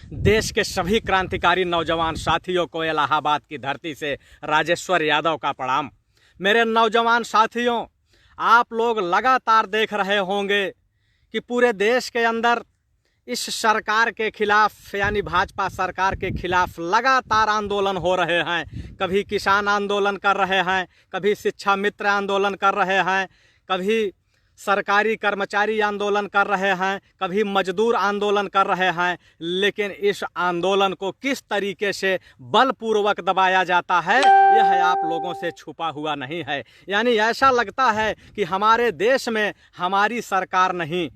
देश के सभी क्रांतिकारी नौजवान साथियों को इलाहाबाद की धरती से राजेश्वर यादव का प्रणाम। मेरे नौजवान साथियों, आप लोग लगातार देख रहे होंगे कि पूरे देश के अंदर इस सरकार के खिलाफ यानी भाजपा सरकार के खिलाफ लगातार आंदोलन हो रहे हैं। कभी किसान आंदोलन कर रहे हैं, कभी शिक्षा मित्र आंदोलन कर रहे हैं, कभी सरकारी कर्मचारी आंदोलन कर रहे हैं, कभी मजदूर आंदोलन कर रहे हैं। लेकिन इस आंदोलन को किस तरीके से बलपूर्वक दबाया जाता है, यह आप लोगों से छुपा हुआ नहीं है। यानी ऐसा लगता है कि हमारे देश में हमारी सरकार नहीं,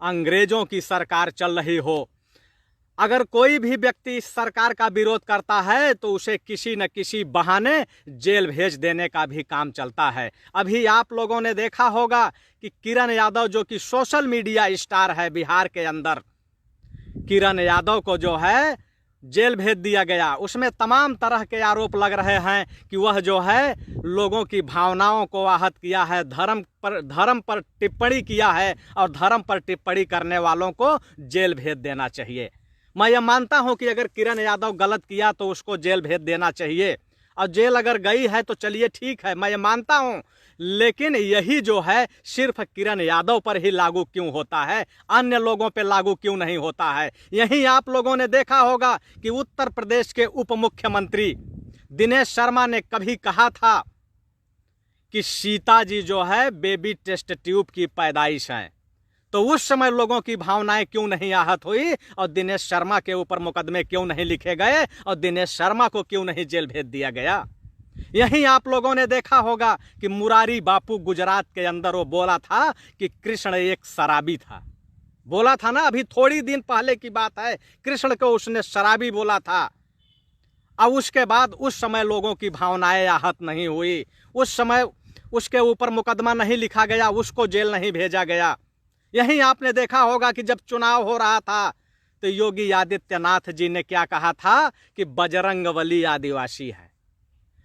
अंग्रेजों की सरकार चल रही हो। अगर कोई भी व्यक्ति इस सरकार का विरोध करता है तो उसे किसी न किसी बहाने जेल भेज देने का भी काम चलता है। अभी आप लोगों ने देखा होगा कि किरण यादव, जो कि सोशल मीडिया स्टार है बिहार के अंदर, किरण यादव को जो है जेल भेज दिया गया। उसमें तमाम तरह के आरोप लग रहे हैं कि वह जो है लोगों की भावनाओं को आहत किया है, धर्म पर टिप्पणी किया है और धर्म पर टिप्पणी करने वालों को जेल भेज देना चाहिए। मैं ये मानता हूं कि अगर किरण यादव गलत किया तो उसको जेल भेज देना चाहिए, और जेल अगर गई है तो चलिए ठीक है, मैं ये मानता हूं। लेकिन यही जो है सिर्फ किरण यादव पर ही लागू क्यों होता है, अन्य लोगों पे लागू क्यों नहीं होता है? यही आप लोगों ने देखा होगा कि उत्तर प्रदेश के उप मुख्यमंत्री दिनेश शर्मा ने कभी कहा था कि सीता जी जो है बेबी टेस्ट ट्यूब की पैदाइश हैं। तो उस समय लोगों की भावनाएं क्यों नहीं आहत हुई और दिनेश शर्मा के ऊपर मुकदमे क्यों नहीं लिखे गए और दिनेश शर्मा को क्यों नहीं जेल भेज दिया गया? यही आप लोगों ने देखा होगा कि मुरारी बापू गुजरात के अंदर वो बोला था कि कृष्ण एक शराबी था। बोला था ना, अभी थोड़ी दिन पहले की बात है, कृष्ण को उसने शराबी बोला था। अब उसके बाद उस समय लोगों की भावनाएं आहत नहीं हुई, उस समय उसके ऊपर मुकदमा नहीं लिखा गया, उसको जेल नहीं भेजा गया। यही आपने देखा होगा कि जब चुनाव हो रहा था तो योगी आदित्यनाथ जी ने क्या कहा था कि बजरंगबली आदिवासी है।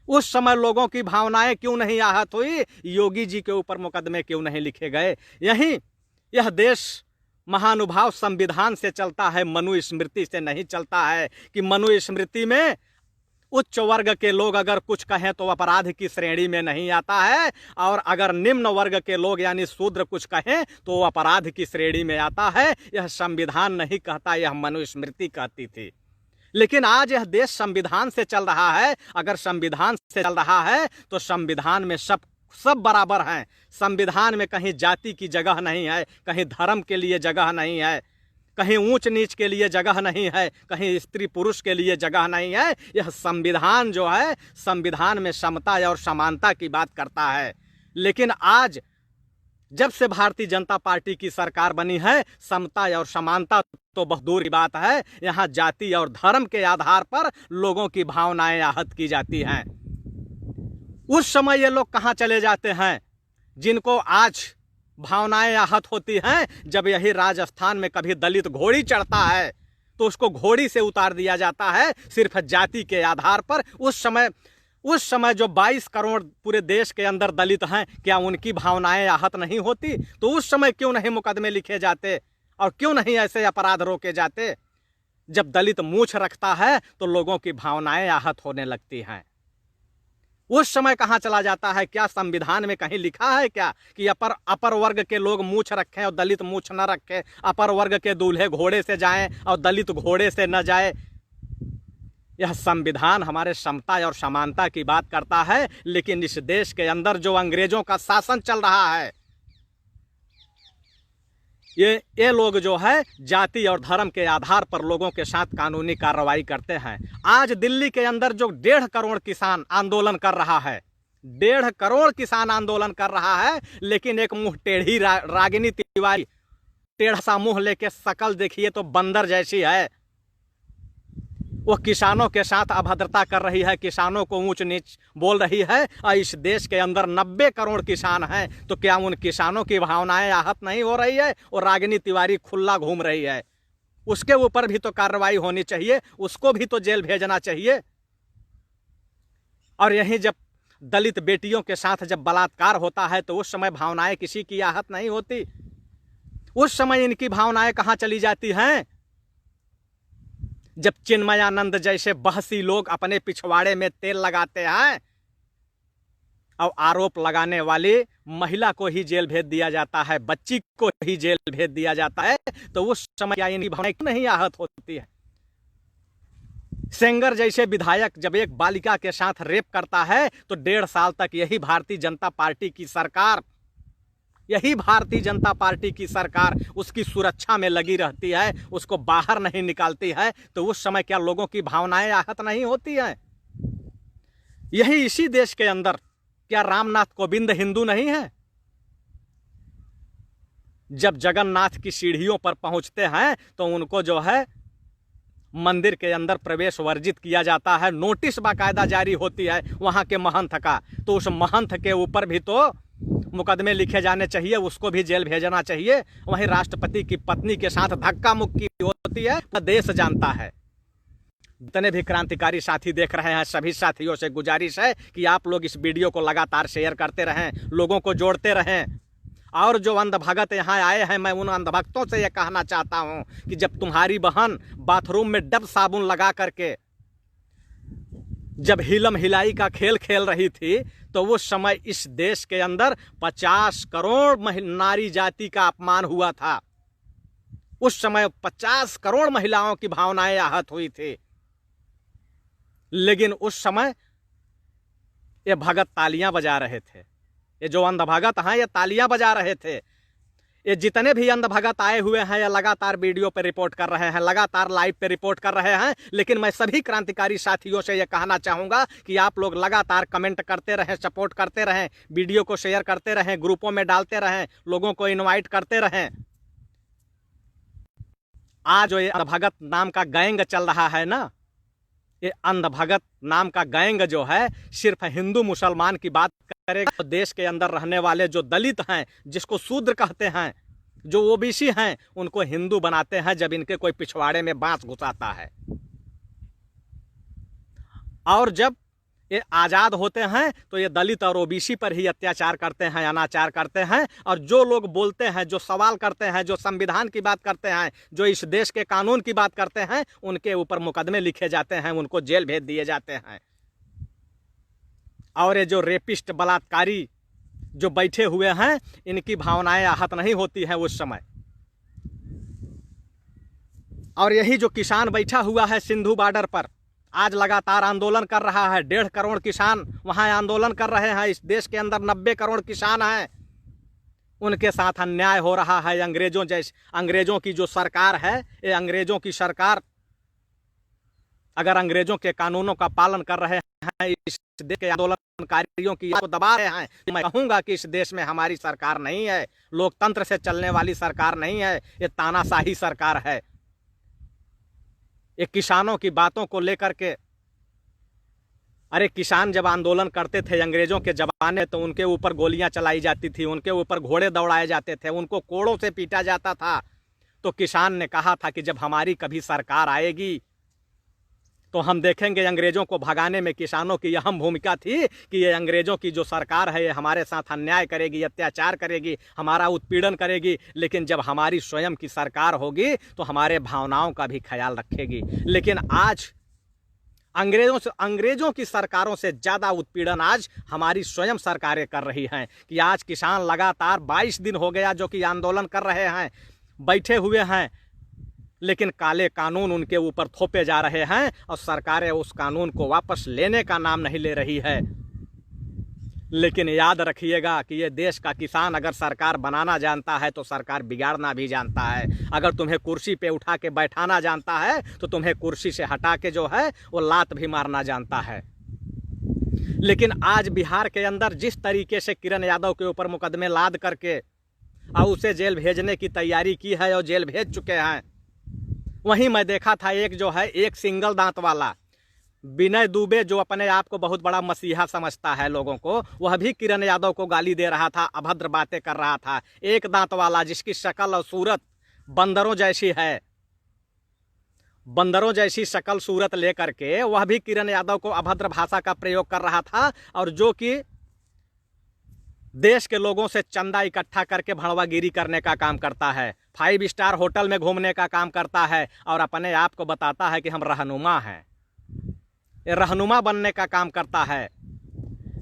उस समय लोगों की भावनाएं क्यों नहीं आहत हुई? योगी जी के ऊपर मुकदमे क्यों नहीं लिखे गए? यह देश महानुभाव संविधान से चलता है, मनुस्मृति से नहीं चलता है कि मनुस्मृति में उच्च वर्ग के लोग अगर कुछ कहें तो अपराध की श्रेणी में नहीं आता है, और अगर निम्न वर्ग के लोग यानी शूद्र कुछ कहें तो वो अपराध की श्रेणी में आता है। यह संविधान नहीं कहता, यह मनुस्मृति कहती थी। लेकिन आज यह देश संविधान से चल रहा है। अगर संविधान से चल रहा है तो संविधान में सब बराबर हैं। संविधान में कहीं जाति की जगह नहीं है, कहीं धर्म के लिए जगह नहीं है, कहीं ऊंच नीच के लिए जगह नहीं है, कहीं स्त्री पुरुष के लिए जगह नहीं है। यह संविधान जो है, संविधान में समता और समानता की बात करता है। लेकिन आज जब से भारतीय जनता पार्टी की सरकार बनी है, समता और समानता तो बहुत दूर की बात है, यहाँ जाति और धर्म के आधार पर लोगों की भावनाएं आहत की जाती हैं। उस समय ये लोग कहाँ चले जाते हैं जिनको आज भावनाएं आहत होती हैं? जब यही राजस्थान में कभी दलित घोड़ी चढ़ता है तो उसको घोड़ी से उतार दिया जाता है सिर्फ जाति के आधार पर। उस समय जो 22 करोड़ पूरे देश के अंदर दलित हैं, क्या उनकी भावनाएं आहत नहीं होती? तो उस समय क्यों नहीं मुकदमे लिखे जाते और क्यों नहीं ऐसे अपराध रोके जाते? जब दलित मूंछ रखता है तो लोगों की भावनाएं आहत होने लगती हैं। उस समय कहाँ चला जाता है? क्या संविधान में कहीं लिखा है क्या कि अपर वर्ग के लोग मूंछ रखें और दलित मूंछ न रखें? अपर वर्ग के दूल्हे घोड़े से जाएं और दलित घोड़े से न जाए? यह संविधान हमारे समता और समानता की बात करता है। लेकिन इस देश के अंदर जो अंग्रेजों का शासन चल रहा है, ये लोग जो है जाति और धर्म के आधार पर लोगों के साथ कानूनी कार्रवाई करते हैं। आज दिल्ली के अंदर जो 1.5 करोड़ किसान आंदोलन कर रहा है, 1.5 करोड़ किसान आंदोलन कर रहा है, लेकिन एक मुंह टेढ़ी रागिनी तिवारी, टेढ़ा सा मुंह लेके शकल देखिए तो बंदर जैसी है। वो किसानों के साथ अभद्रता कर रही है, किसानों को ऊंच नीच बोल रही है। और इस देश के अंदर 90 करोड़ किसान हैं, तो क्या उन किसानों की भावनाएं आहत नहीं हो रही है? और रागिनी तिवारी खुला घूम रही है, उसके ऊपर भी तो कार्रवाई होनी चाहिए, उसको भी तो जेल भेजना चाहिए। और यहीं जब दलित बेटियों के साथ जब बलात्कार होता है तो उस समय भावनाएं किसी की आहत नहीं होती। उस समय इनकी भावनाएं कहाँ चली जाती हैं? जब चिन्मयानंद जैसे बहसी लोग अपने पिछवाड़े में तेल लगाते हैं और आरोप लगाने वाली महिला को ही जेल भेज दिया जाता है, बच्ची को ही जेल भेज दिया जाता है, तो उस समय क्या इनकी भावनाएं क्यों नहीं आहत होती है? सेंगर जैसे विधायक जब एक बालिका के साथ रेप करता है तो 1.5 साल तक यही भारतीय जनता पार्टी की सरकार उसकी सुरक्षा में लगी रहती है, उसको बाहर नहीं निकालती है, तो उस समय क्या लोगों की भावनाएं आहत नहीं होती हैं? यही इसी देश के अंदर क्या रामनाथ कोविंद हिंदू नहीं है? जब जगन्नाथ की सीढ़ियों पर पहुंचते हैं तो उनको जो है मंदिर के अंदर प्रवेश वर्जित किया जाता है, नोटिस बाकायदा जारी होती है वहां के महंत का, तो उस महंत के ऊपर भी तो मुकदमे लिखे जाने चाहिए, उसको भी जेल भेजना चाहिए। वहीं राष्ट्रपति की पत्नी के साथ धक्का मुक्की होती है, देश जानता है। जितने भी क्रांतिकारी साथी देख रहे हैं सभी साथियों से गुजारिश है कि आप लोग इस वीडियो को लगातार शेयर करते रहें, लोगों को जोड़ते रहें। और जो अंधभगत यहाँ आए हैं, मैं उन अंधभक्तों से यह कहना चाहता हूं कि जब तुम्हारी बहन बाथरूम में डब साबुन लगा करके जब हिलम हिलाई का खेल खेल रही थी तो उस समय इस देश के अंदर 50 करोड़ नारी जाति का अपमान हुआ था। उस समय 50 करोड़ महिलाओं की भावनाएं आहत हुई थी, लेकिन उस समय ये भगत तालियां बजा रहे थे। ये जो अंधभगत हैं ये तालियां बजा रहे थे। ये जितने भी अंधभगत आए हुए हैं ये लगातार वीडियो पे रिपोर्ट कर रहे हैं, लगातार लाइव पे रिपोर्ट कर रहे हैं, लेकिन मैं सभी क्रांतिकारी साथियों से ये कहना चाहूंगा कि आप लोग लगातार कमेंट करते रहें, सपोर्ट करते रहें, वीडियो को शेयर करते रहें, ग्रुपों में डालते रहें, लोगों को इन्वाइट करते रहें। आज जो ये अंधभगत नाम का गैंग चल रहा है ना, ये अंधभगत नाम का गैंग जो है सिर्फ हिंदू मुसलमान की बात करेगा, तो देश के अंदर रहने वाले जो दलित हैं, जिसको शूद्र कहते हैं, जो ओबीसी हैं, उनको हिंदू बनाते हैं जब इनके कोई पिछवाड़े में बांस घुसाता है। और जब ये आज़ाद होते हैं तो ये दलित और ओबीसी पर ही अत्याचार करते हैं, अनाचार करते हैं। और जो लोग बोलते हैं, जो सवाल करते हैं, जो संविधान की बात करते हैं, जो इस देश के कानून की बात करते हैं, उनके ऊपर मुकदमे लिखे जाते हैं, उनको जेल भेज दिए जाते हैं। और ये जो रेपिस्ट बलात्कारी जो बैठे हुए हैं, इनकी भावनाएं आहत नहीं होती हैं उस समय। और यही जो किसान बैठा हुआ है सिंधु बॉर्डर पर, आज लगातार आंदोलन कर रहा है, 1.5 करोड़ किसान वहां आंदोलन कर रहे हैं। इस देश के अंदर 90 करोड़ किसान हैं, उनके साथ अन्याय हो रहा है। अंग्रेजों की जो सरकार है, ये अंग्रेजों की सरकार अगर अंग्रेजों के कानूनों का पालन कर रहे हैं, इस देश के आंदोलनकारियों की को दबा रहे हैं, तो मैं कहूंगा कि इस देश में हमारी सरकार नहीं है, लोकतंत्र से चलने वाली सरकार नहीं है, ये तानाशाही सरकार है। ये किसानों की बातों को लेकर के, अरे किसान जब आंदोलन करते थे अंग्रेजों के जमाने, तो उनके ऊपर गोलियां चलाई जाती थी, उनके ऊपर घोड़े दौड़ाए जाते थे, उनको कोड़ों से पीटा जाता था। तो किसान ने कहा था कि जब हमारी कभी सरकार आएगी तो हम देखेंगे। अंग्रेजों को भगाने में किसानों की अहम भूमिका थी कि ये अंग्रेजों की जो सरकार है ये हमारे साथ अन्याय करेगी, अत्याचार करेगी, हमारा उत्पीड़न करेगी, लेकिन जब हमारी स्वयं की सरकार होगी तो हमारे भावनाओं का भी ख्याल रखेगी। लेकिन आज अंग्रेजों की सरकारों से ज़्यादा उत्पीड़न आज हमारी स्वयं सरकारें कर रही हैं। कि आज किसान लगातार 22 दिन हो गया जो कि आंदोलन कर रहे हैं, बैठे हुए हैं, लेकिन काले कानून उनके ऊपर थोपे जा रहे हैं और सरकारें उस कानून को वापस लेने का नाम नहीं ले रही है। लेकिन याद रखिएगा कि ये देश का किसान अगर सरकार बनाना जानता है तो सरकार बिगाड़ना भी जानता है। अगर तुम्हें कुर्सी पे उठा के बैठाना जानता है तो तुम्हें कुर्सी से हटा के जो है वो लात भी मारना जानता है। लेकिन आज बिहार के अंदर जिस तरीके से किरण यादव के ऊपर मुकदमे लाद करके और उसे जेल भेजने की तैयारी की है और जेल भेज चुके हैं, वहीं मैं देखा था एक जो है एक सिंगल दांत वाला विनय दुबे, जो अपने आप को बहुत बड़ा मसीहा समझता है लोगों को, वह भी किरण यादव को गाली दे रहा था, अभद्र बातें कर रहा था। एक दांत वाला जिसकी शक्ल और सूरत बंदरों जैसी है, बंदरों जैसी शक्ल सूरत लेकर के वह भी किरण यादव को अभद्र भाषा का प्रयोग कर रहा था। और जो कि देश के लोगों से चंदा इकट्ठा करके भड़वागिरी करने का काम करता है, 5 स्टार होटल में घूमने का काम करता है और अपने आप को बताता है कि हम रहनुमा हैं। ये रहनुमा बनने का काम करता है।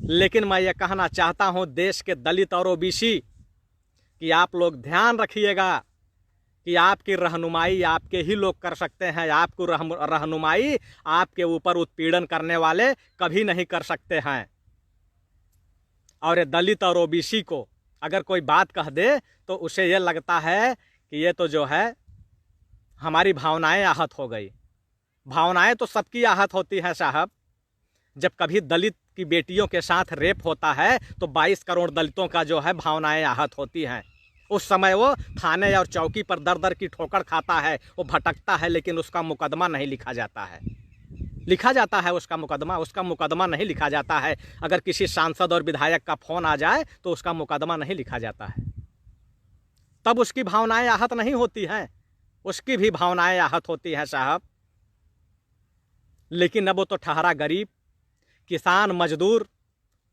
लेकिन मैं ये कहना चाहता हूँ देश के दलित और ओबीसी कि आप लोग ध्यान रखिएगा कि आपकी रहनुमाई आपके ही लोग कर सकते हैं। आपको रहनुमाई आपके ऊपर उत्पीड़न करने वाले कभी नहीं कर सकते हैं। और ये दलित और ओबीसी को अगर कोई बात कह दे तो उसे ये लगता है कि ये तो जो है हमारी भावनाएं आहत हो गई। भावनाएं तो सबकी आहत होती हैं साहब। जब कभी दलित की बेटियों के साथ रेप होता है तो 22 करोड़ दलितों का जो है भावनाएं आहत होती हैं। उस समय वो थाने और चौकी पर दर दर की ठोकर खाता है, वो भटकता है, लेकिन उसका मुकदमा नहीं लिखा जाता है। लिखा जाता है उसका मुकदमा नहीं लिखा जाता है। अगर किसी सांसद और विधायक का फोन आ जाए तो उसका मुकदमा नहीं लिखा जाता है। तब उसकी भावनाएं आहत नहीं होती हैं, उसकी भी भावनाएं आहत होती हैं साहब। लेकिन अब वो तो ठहरा गरीब, किसान, मजदूर,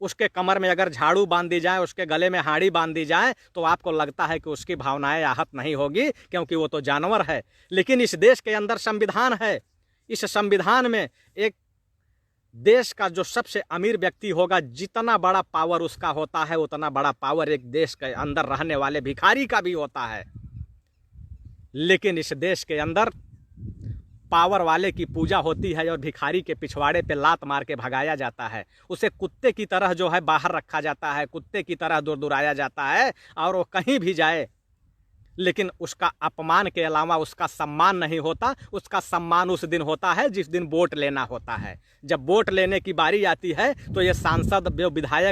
उसके कमर में अगर झाड़ू बांध दी जाए, उसके गले में हाड़ी बांध दी जाए तो आपको लगता है कि उसकी भावनाएं आहत नहीं होगी, क्योंकि वो तो जानवर है। लेकिन इस देश के अंदर संविधान है। इस संविधान में एक देश का जो सबसे अमीर व्यक्ति होगा, जितना बड़ा पावर उसका होता है उतना बड़ा पावर एक देश के अंदर रहने वाले भिखारी का भी होता है। लेकिन इस देश के अंदर पावर वाले की पूजा होती है और भिखारी के पिछवाड़े पे लात मार के भगाया जाता है। उसे कुत्ते की तरह जो है बाहर रखा जाता है, कुत्ते की तरह दुरदुराया जाता है और वो कहीं भी जाए लेकिन उसका अपमान के अलावा उसका सम्मान नहीं होता। उसका सम्मान उस दिन होता है जिस दिन वोट लेना होता है। जब वोट लेने की बारी आती है तो ये सांसद,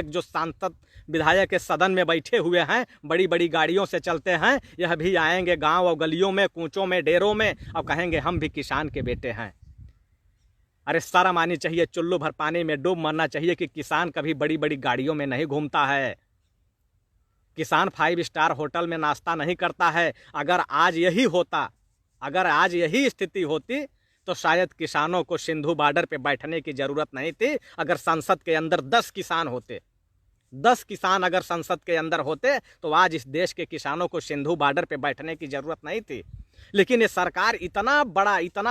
जो सांसद विधायक के सदन में बैठे हुए हैं, बड़ी बड़ी गाड़ियों से चलते हैं, यह भी आएंगे गांव और गलियों में, कूचों में, डेरों में और कहेंगे हम भी किसान के बेटे हैं। अरे शर्म आनी चाहिए, चुल्लू भर पानी में डूब मरना चाहिए कि किसान कभी बड़ी बड़ी गाड़ियों में नहीं घूमता है। किसान 5 स्टार होटल में नाश्ता नहीं करता है। अगर आज यही स्थिति होती तो शायद किसानों को सिंधु बॉर्डर पे बैठने की ज़रूरत नहीं थी। अगर संसद के अंदर 10 किसान होते, 10 किसान अगर संसद के अंदर होते तो आज इस देश के किसानों को सिंधु बॉर्डर पे बैठने की ज़रूरत नहीं थी। लेकिन ये सरकार इतना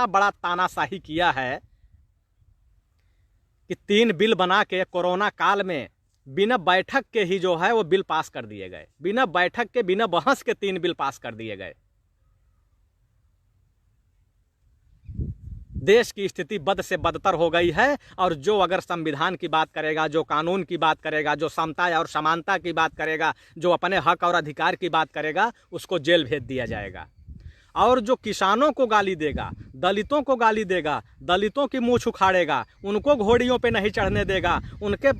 बड़ा तानाशाही किया है कि 3 बिल बना के कोरोना काल में बिना बैठक के ही जो है वो बिल पास कर दिए गए। बिना बैठक के, बिना बहस के 3 बिल पास कर दिए गए। देश की स्थिति बद से बदतर हो गई है। और जो अगर संविधान की बात करेगा, जो कानून की बात करेगा, जो समता और समानता की बात करेगा, जो अपने हक और अधिकार की बात करेगा, उसको जेल भेज दिया जाएगा। और जो किसानों को गाली देगा, दलितों को गाली देगा, दलितों की मुँह उखाड़ेगा, उनको घोड़ियों पे नहीं चढ़ने देगा, उनके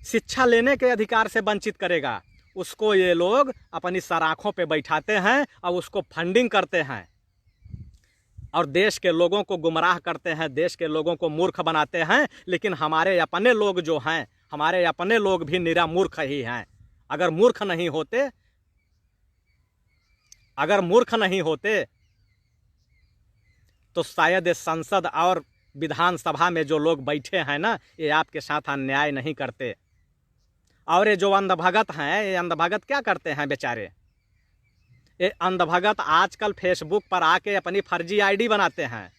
शिक्षा लेने के अधिकार से वंचित करेगा, उसको ये लोग अपनी सराखों पे बैठाते हैं और उसको फंडिंग करते हैं और देश के लोगों को गुमराह करते हैं, देश के लोगों को मूर्ख बनाते हैं। लेकिन हमारे अपने लोग जो हैं, हमारे अपने लोग भी निरा मूर्ख ही हैं। अगर मूर्ख नहीं होते तो शायद संसद और विधानसभा में जो लोग बैठे हैं ना, ये आपके साथ अन्याय नहीं करते। और ये जो अंधभगत हैं, ये अंधभगत क्या करते हैं बेचारे? ये अंधभगत आजकल फेसबुक पर आके अपनी फर्जी आईडी बनाते हैं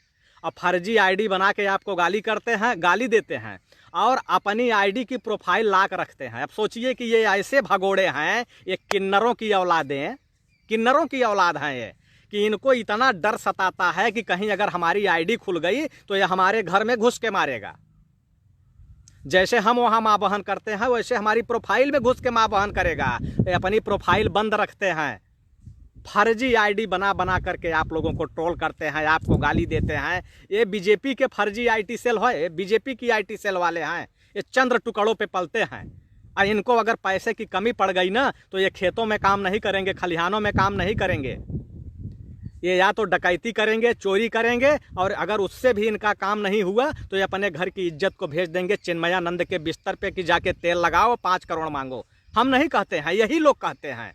और फर्जी आईडी बना के आपको गाली करते हैं, गाली देते हैं और अपनी आईडी की प्रोफाइल लाक रखते हैं। अब सोचिए कि ये ऐसे भगोड़े हैं, ये किन्नरों की औलाद हैं ये, कि इनको इतना डर सताता है कि कहीं अगर हमारी आईडी खुल गई तो ये हमारे घर में घुस के मारेगा। जैसे हम वहाँ माँ बहन करते हैं वैसे हमारी प्रोफाइल में घुस के माँ बहन करेगा। ये अपनी प्रोफाइल बंद रखते हैं, फर्जी आईडी बना करके आप लोगों को ट्रोल करते हैं, आपको गाली देते हैं। ये बीजेपी के फर्जी आईटी सेल है, बीजेपी की आईटी सेल वाले हैं। ये चंद्र टुकड़ों पे पलते हैं और इनको अगर पैसे की कमी पड़ गई ना तो ये खेतों में काम नहीं करेंगे, खलिहानों में काम नहीं करेंगे। ये या तो डकैती करेंगे, चोरी करेंगे, और अगर उससे भी इनका काम नहीं हुआ तो ये अपने घर की इज्जत को भेज देंगे चिन्मयानंद के बिस्तर पे कि जाके तेल लगाओ, 5 करोड़ मांगो। हम नहीं कहते हैं, यही लोग कहते हैं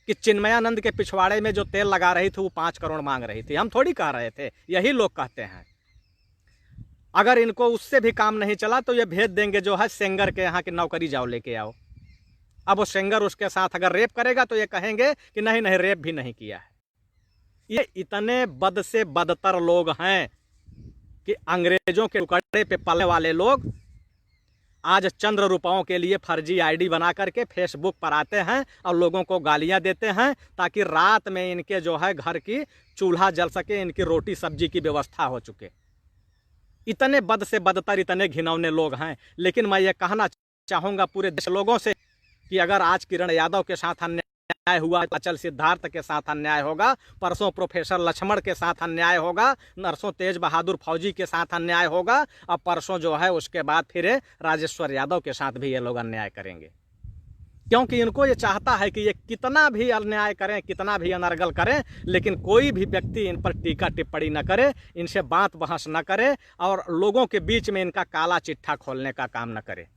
कि चिन्मयानंद के पिछवाड़े में जो तेल लगा रही थी वो 5 करोड़ मांग रही थी। हम थोड़ी कह रहे थे, यही लोग कहते हैं। अगर इनको उससे भी काम नहीं चला तो ये भेज देंगे जो है सेंगर के यहाँ की नौकरी, जाओ लेके आओ। अब वो सिंगर उसके साथ अगर रेप करेगा तो ये कहेंगे कि नहीं नहीं, रेप भी नहीं किया है। ये इतने बद से बदतर लोग हैं कि अंग्रेजों के टुकड़े पे पलने वाले लोग आज चंद्र रुपयों के लिए फर्जी आईडी बना करके फेसबुक पर आते हैं और लोगों को गालियां देते हैं, ताकि रात में इनके जो है घर की चूल्हा जल सके, इनकी रोटी सब्जी की व्यवस्था हो चुके। इतने बद से बदतर, इतने घिनौने लोग हैं। लेकिन मैं ये कहना चाहूँगा पूरे देश लोगों से कि अगर आज किरण यादव के साथ अन्याय हुआ, अचल सिद्धार्थ के साथ अन्याय होगा, परसों प्रोफेसर लक्ष्मण के साथ अन्याय होगा, नरसों तेज बहादुर फौजी के साथ अन्याय होगा, अब परसों जो है उसके बाद फिर राजेश्वर यादव के साथ भी ये लोग अन्याय करेंगे। क्योंकि इनको ये चाहता है कि ये कितना भी अन्याय करें, कितना भी अनर्गल करें, लेकिन कोई भी व्यक्ति इन पर टीका टिप्पणी न करे, इनसे बात बहस न करे और लोगों के बीच में इनका काला चिट्ठा खोलने का काम न करे।